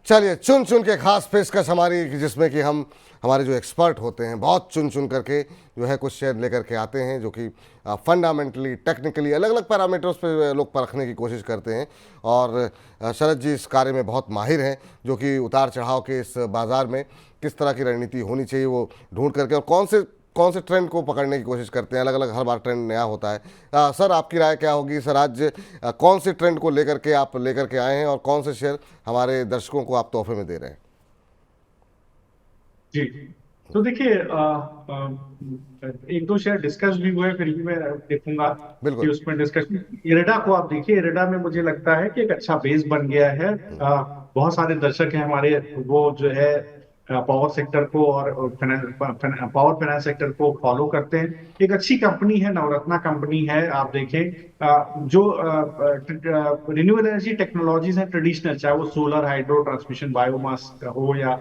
चलिए, चुन चुन के खास पेशकश हमारी, जिसमें कि हम हमारे जो एक्सपर्ट होते हैं बहुत चुन चुन करके जो है कुछ शेयर लेकर के आते हैं, जो कि फंडामेंटली टेक्निकली अलग अलग पैरामीटर्स पे लोग परखने की कोशिश करते हैं। और शरद जी इस कार्य में बहुत माहिर हैं, जो कि उतार चढ़ाव के इस बाज़ार में किस तरह की रणनीति होनी चाहिए वो ढूंढ करके, और कौन से ट्रेंड को पकड़ने की कोशिश करते हैं। अलग अलग हर बार ट्रेंड नया होता है। सर, आपकी राय क्या होगी? सर, आज कौन से ट्रेंड को लेकर के आप लेकर के आए हैं और कौन से शेयर हमारे दर्शकों को आप तोहफे में दे रहे हैं? जी। तो देखिए, एक दो शेयर डिस्कस भी हुए, फिर भी मैं देखूंगा कि बिल्कुल। उसमें डिस्कशन। इरेडा को आप देखिए, इरेडा में मुझे लगता है कि एक अच्छा बेस बन गया है। बहुत सारे दर्शक हैं हमारे, वो जो है पावर सेक्टर को और पावर फाइनेंस सेक्टर को फॉलो करते हैं। एक अच्छी कंपनी है, नवरत्ना कंपनी है। आप देखें, जो रिन्यूएबल एनर्जी टेक्नोलॉजीज हैं ट्रेडिशनल, चाहे वो सोलर, हाइड्रो, ट्रांसमिशन, बायोमास का हो या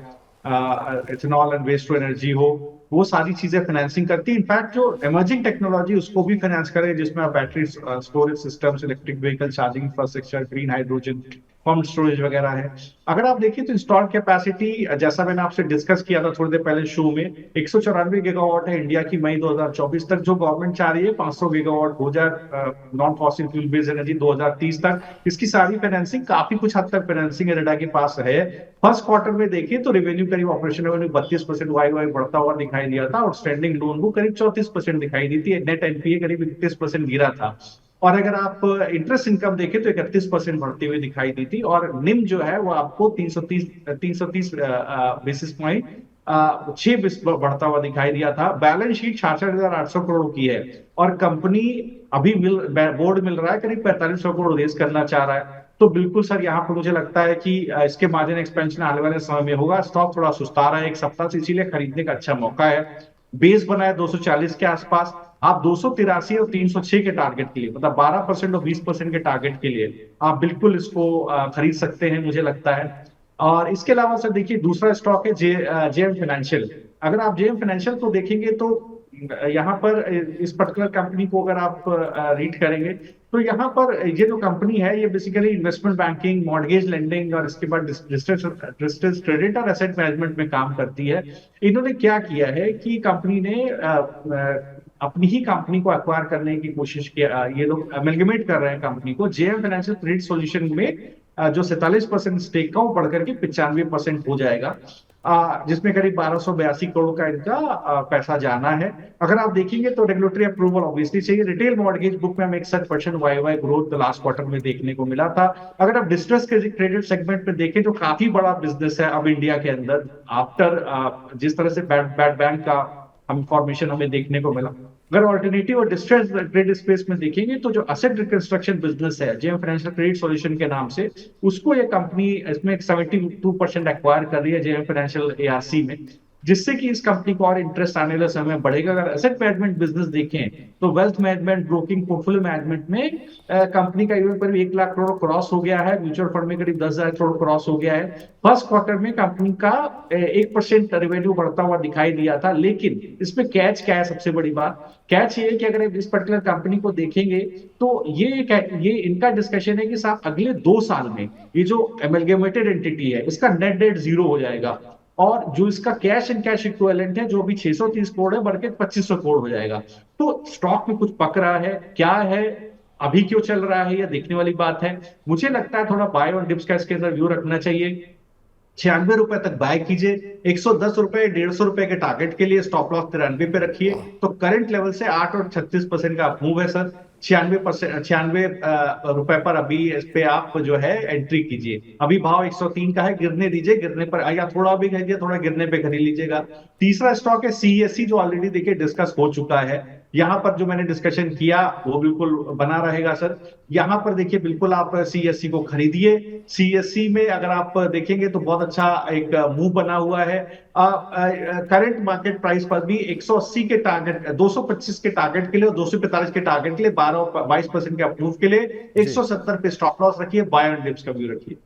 ethanol and waste to energy हो, वो सारी चीजें फाइनेंसिंग करती है। इनफैक्ट जो इमर्जिंग टेक्नोलॉजी उसको भी फाइनेंस करे, जिसमें आप battery storage systems, electric vehicle charging infrastructure, green hydrogen pump storage वगैरह है। अगर आप देखिए तो इंस्टॉल कैपेसिटी, जैसा मैंने आपसे डिस्कस किया था थोड़ी देर पहले शो में, 194 गीगावाट है इंडिया की। मई 2024 तक जो गवर्नमेंट चाह रही है 500 गीगावाट हो जाए non fossil fuel based energy 2030 तक। इसकी सारी फाइनेंसिंग, काफी कुछ हद तक फाइनेंसिंग इरेडा के पास है। फर्स्ट क्वार्टर में देखिए तो रेवेन्यू करीब, ऑपरेशन रेवेन्यू 32% वाई वाई बढ़ता हुआ दिखाई दिया था। आउटस्टैंडिंग लोन बुक करीब 34% दिखाई दी थी। नेट एनपीए करीब 31% गिरा था। और अगर आप इंटरेस्ट इनकम देखें तो 31% बढ़ती हुई दिखाई दी थी। और निम जो है वो आपको 330 बेसिस पॉइंट 6 बढ़ता हुआ दिखाई दिया था। बैलेंस शीट 66,800 करोड़ की है। और कंपनी अभी बोर्ड मिल रहा है करीब 4500 करोड़ रेज करना चाह रहा है। तो बिल्कुल सर, यहाँ पर मुझे लगता है कि इसके मार्जिन एक्सपेंशन आने वाले समय में होगा। स्टॉक थोड़ा सुस्ता रहा है एक सप्ताह से, इसीलिए खरीदने का अच्छा मौका है। बेस बना है 240 के आसपास। आप 283 और 306 के टारगेट के लिए, मतलब 12% और 20% के टारगेट के लिए आप बिल्कुल इसको खरीद सकते हैं, मुझे लगता है। और इसके अलावा सर देखिए, दूसरा स्टॉक है जेएम फाइनेंशियल। अगर आप जेएम फाइनेंशियल को देखेंगे तो यहाँ पर इस पर्टिकुलर कंपनी को अगर आप रीड करेंगे तो यहाँ पर ये जो कंपनी है ये basically investment banking, mortgage lending और इसके बाद डिस्ट्रेस क्रेडिट और एसेट मैनेजमेंट में काम करती है। इन्होंने क्या किया है कि कंपनी ने अपनी ही कंपनी को एक्वायर करने की कोशिश किया। ये लोग अमेलगमेट कर रहे हैं कंपनी को। जेएम फाइनेंशियल क्रेडिट सॉल्यूशन में जो 47% स्टेक का वो बढ़कर के 95% हो जाएगा, जिसमें करीब 1282 करोड़ का इनका पैसा जाना है। अगर आप देखेंगे तो रेगुलेटरी अप्रूवल ऑब्वियसली चाहिए। रिटेल मॉर्गेज बुक में हमें 61% Y Y growth last quarter में देखने को मिला था। अगर आप डिस्ट्रेस क्रेडिट सेगमेंट में देखें तो काफी बड़ा बिजनेस है अब इंडिया के अंदर, आफ्टर जिस तरह से बैड बैंक का हम इंफॉर्मेशन हमें देखने को मिला। अगर ऑल्टरनेटिव और डिस्ट्रेस क्रेडिट स्पेस में देखेंगे तो जो असेट रिकंस्ट्रक्शन बिजनेस है जेएम फाइनेंशियल क्रेडिट सॉल्यूशन के नाम से, उसको ये कंपनी इसमें 72% एक्वायर कर रही है जेएम फाइनेंशियल एआरसी में, जिससे कि इस कंपनी को और इंटरेस्ट आने वाले समय बढ़ेगा। अगर एसेट मैनेजमेंट बिजनेस देखें तो wealth management, broking, portfolio management में कंपनी का ईवन पर 1 लाख करोड़ क्रॉस हो गया है। म्यूचुअल फंड में करीब 10,000 करोड़ क्रॉस हो गया है। फर्स्ट क्वार्टर में कंपनी का 1% रेवेन्यू बढ़ता हुआ दिखाई दिया था। लेकिन इसमें कैच क्या है? सबसे बड़ी बात कैच ये है कि अगर इस पर्टिकुलर कंपनी को देखेंगे तो ये इनका डिस्कशन है कि साहब अगले 2 साल में ये जो एमलगेमेटेड एंटिटी है इसका नेट डेट जीरो हो जाएगा। और जो इसका कैश एंड कैश इक्विवेलेंट है जो अभी 630 करोड़ है, बढ़ के 2500 करोड़ हो जाएगा। तो स्टॉक में कुछ पक रहा है, क्या है, अभी क्यों चल रहा है, यह देखने वाली बात है। मुझे लगता है थोड़ा बाय और डिप्स का इसके अंदर व्यू रखना चाहिए। 96 रुपए तक बाय कीजिए। 110 रुपए, 150 रुपए के टारगेट के लिए स्टॉप लॉस 93 पे रखिए। तो करंट लेवल से 8 और 36% का मूव है सर। 96 रुपए पर अभी इस पे आप जो है एंट्री कीजिए। अभी भाव 103 का है, गिरने दीजिए, गिरने पर या थोड़ा भी खरीदिए, थोड़ा गिरने पे खरीद लीजिएगा। तीसरा स्टॉक है सीएससी, जो ऑलरेडी देखिए डिस्कस हो चुका है। यहाँ पर जो मैंने डिस्कशन किया वो बिल्कुल बना रहेगा सर। यहाँ पर देखिए बिल्कुल आप सीएससी को खरीदिए। सीएससी में अगर आप देखेंगे तो बहुत अच्छा एक मूव बना हुआ है। करंट मार्केट प्राइस पर भी 180 के टारगेट, 225 के टारगेट के लिए और 245 के टारगेट के लिए 12-22% के अप्रूव के लिए जी। 170 पे स्टॉप लॉस रखिए, बाय एंड डिप्स का व्यू रखिए।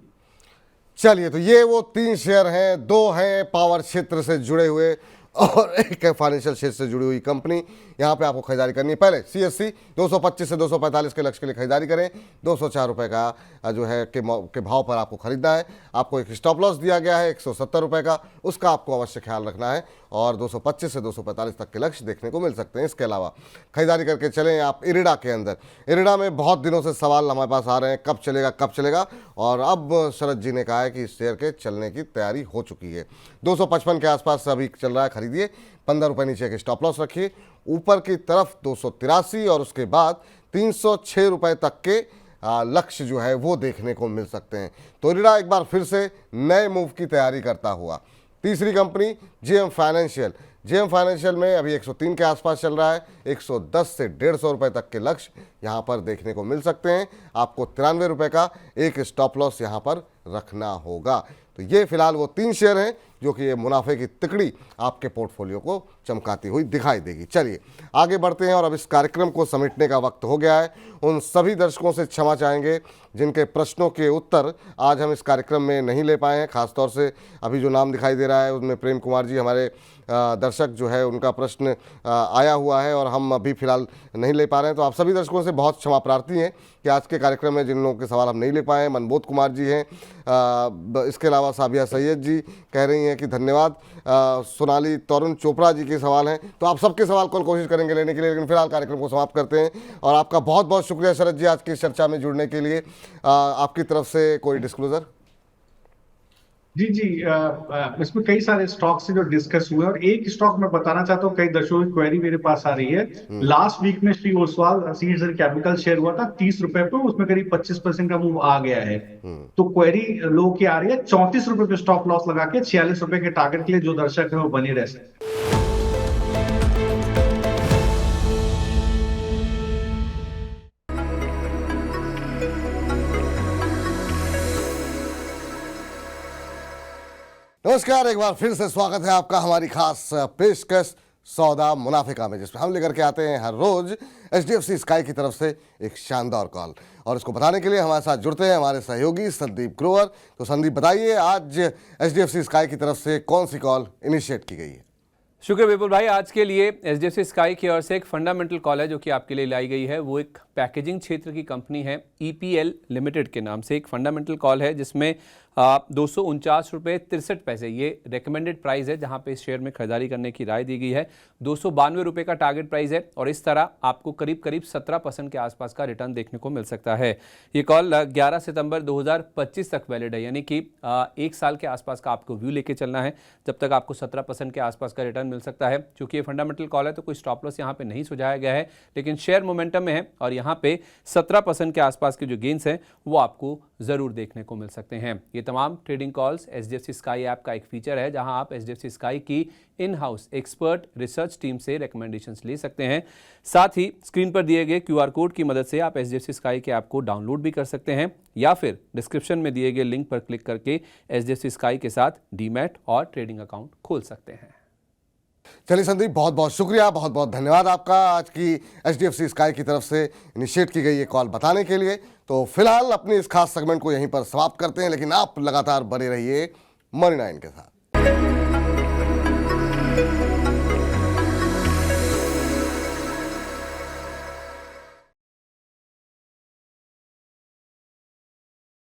चलिए, तो ये वो 3 शेयर हैं, 2 हैं पावर क्षेत्र से जुड़े हुए और एक है फाइनेंशियल क्षेत्र से जुड़ी हुई कंपनी। यहाँ पे आपको खरीदारी करनी है। पहले CSC 225 से 245 के लक्ष्य के लिए खरीदारी करें। 204 रुपये का जो है के भाव पर आपको खरीदना है। आपको एक स्टॉप लॉस दिया गया है 170 रुपये का, उसका आपको अवश्य ख्याल रखना है। और 225 से 245 तक के लक्ष्य देखने को मिल सकते हैं। इसके अलावा खरीदारी करके चलें आप इरिडा के अंदर। इरिडा में बहुत दिनों से सवाल हमारे पास आ रहे हैं, कब चलेगा कब चलेगा, और अब शरद जी ने कहा है कि इस शेयर के चलने की तैयारी हो चुकी है। 255 के आसपास अभी चल रहा है, खरीदिए। 15 रुपये नीचे के स्टॉप लॉस रखिए। ऊपर की तरफ 283 और उसके बाद 306 रुपये तक के लक्ष्य जो है वो देखने को मिल सकते हैं। तो इरिडा एक बार फिर से नए मूव की तैयारी करता हुआ। तीसरी company JM financial. JM financial में अभी 103 के आसपास चल रहा है। 110 से 150 रुपये तक के लक्ष्य यहाँ पर देखने को मिल सकते हैं। आपको 93 रुपये का एक स्टॉप लॉस यहाँ पर रखना होगा। तो ये फिलहाल वो 3 शेयर हैं जो कि ये मुनाफे की तिकड़ी आपके पोर्टफोलियो को चमकाती हुई दिखाई देगी। चलिए आगे बढ़ते हैं और अब इस कार्यक्रम को समेटने का वक्त हो गया है। उन सभी दर्शकों से क्षमा चाहेंगे जिनके प्रश्नों के उत्तर आज हम इस कार्यक्रम में नहीं ले पाए हैं। खासतौर से अभी जो नाम दिखाई दे रहा है उसमें प्रेम कुमार जी हमारे दर्शक जो है उनका प्रश्न आया हुआ है और हम अभी फिलहाल नहीं ले पा रहे हैं। तो आप सभी दर्शकों से बहुत क्षमा प्रार्थी हैं कि आज के कार्यक्रम में जिन लोगों के सवाल हम नहीं ले पाए हैं। मनबोध कुमार जी हैं, इसके अलावा साबिया सैयद जी कह रही हैं कि धन्यवाद। सोनाली तरुण चोपड़ा जी के सवाल हैं। तो आप सबके सवाल को कोशिश करेंगे लेने के लिए, लेकिन फिलहाल कार्यक्रम को समाप्त करते हैं। और आपका बहुत बहुत शुक्रिया शरद जी आज की चर्चा में जुड़ने के लिए। आपकी तरफ से कोई डिस्क्लोजर? जी जी, इसमें कई सारे स्टॉक्स हैं जो डिस्कस हुए और एक स्टॉक मैं बताना चाहता हूँ। कई दर्शकों की क्वेरी मेरे पास आ रही है। लास्ट वीक में Shri Oswal seeds and chemical share हुआ था 30 रुपए पे, उसमें करीब 25% का मूव आ गया है। तो क्वेरी लोगों की आ रही है 34 रुपए पे स्टॉप लॉस लगा के 46 रुपए के टारगेट के लिए जो दर्शक है वो बने रह सकते। नमस्कार, एक बार फिर से स्वागत है आपका हमारी खास पेशकश सौदा मुनाफिका में, जिसमें हम लेकर के आते हैं हर रोज HDFC स्काई की तरफ से एक शानदार कॉल। और इसको बताने के लिए हमारे साथ जुड़ते हैं हमारे सहयोगी संदीप ग्रोवर। तो संदीप बताइए, आज HDFC स्काई की तरफ से कौन सी कॉल इनिशिएट की गई है? शुक्र विपुल भाई। आज के लिए HDFC स्काई की ओर से एक फंडामेंटल कॉल है जो कि आपके लिए लाई गई है। वो एक पैकेजिंग क्षेत्र की कंपनी है, EPL लिमिटेड के नाम से एक फंडामेंटल कॉल है जिसमें 249 रुपये 63 पैसे ये रेकमेंडेड प्राइस है जहां पे इस शेयर में खरीदारी करने की राय दी गई है। 292 रुपये का टारगेट प्राइस है और इस तरह आपको करीब करीब 17% के आसपास का रिटर्न देखने को मिल सकता है। ये कॉल 11 सितंबर 2025 तक वैलिड है, यानी कि 1 साल के आसपास का आपको व्यू लेके चलना है, जब तक आपको 17% के आसपास का रिटर्न मिल सकता है। क्योंकि ये फंडामेंटल कॉल है तो कोई स्टॉप लॉस यहाँ पे नहीं सुझाया गया है, लेकिन शेयर मोमेंटम में है और यहाँ पे 17% के आसपास के जो गेन्स हैं वो आपको ज़रूर देखने को मिल सकते हैं। ये तमाम trading calls HDFC sky app का एक फीचर है जहां आप HDFC स्काई की in house expert research team से रिकमेंडेशंस ले सकते हैं। साथ ही स्क्रीन पर दिए गए QR कोड की मदद से आप HDFC स्काई के ऐप को डाउनलोड भी कर सकते हैं या फिर डिस्क्रिप्शन में दिए गए लिंक पर क्लिक करके HDFC स्काई के साथ डीमैट और ट्रेडिंग अकाउंट खोल सकते हैं। चलिए संदीप, बहुत बहुत शुक्रिया, बहुत बहुत धन्यवाद आपका आज की HDFC स्काई की तरफ से इनिशिएट की गई ये कॉल बताने के लिए। तो फिलहाल अपनी इस खास सेगमेंट को यहीं पर समाप्त करते हैं, लेकिन आप लगातार बने रहिए मनी 9 के साथ।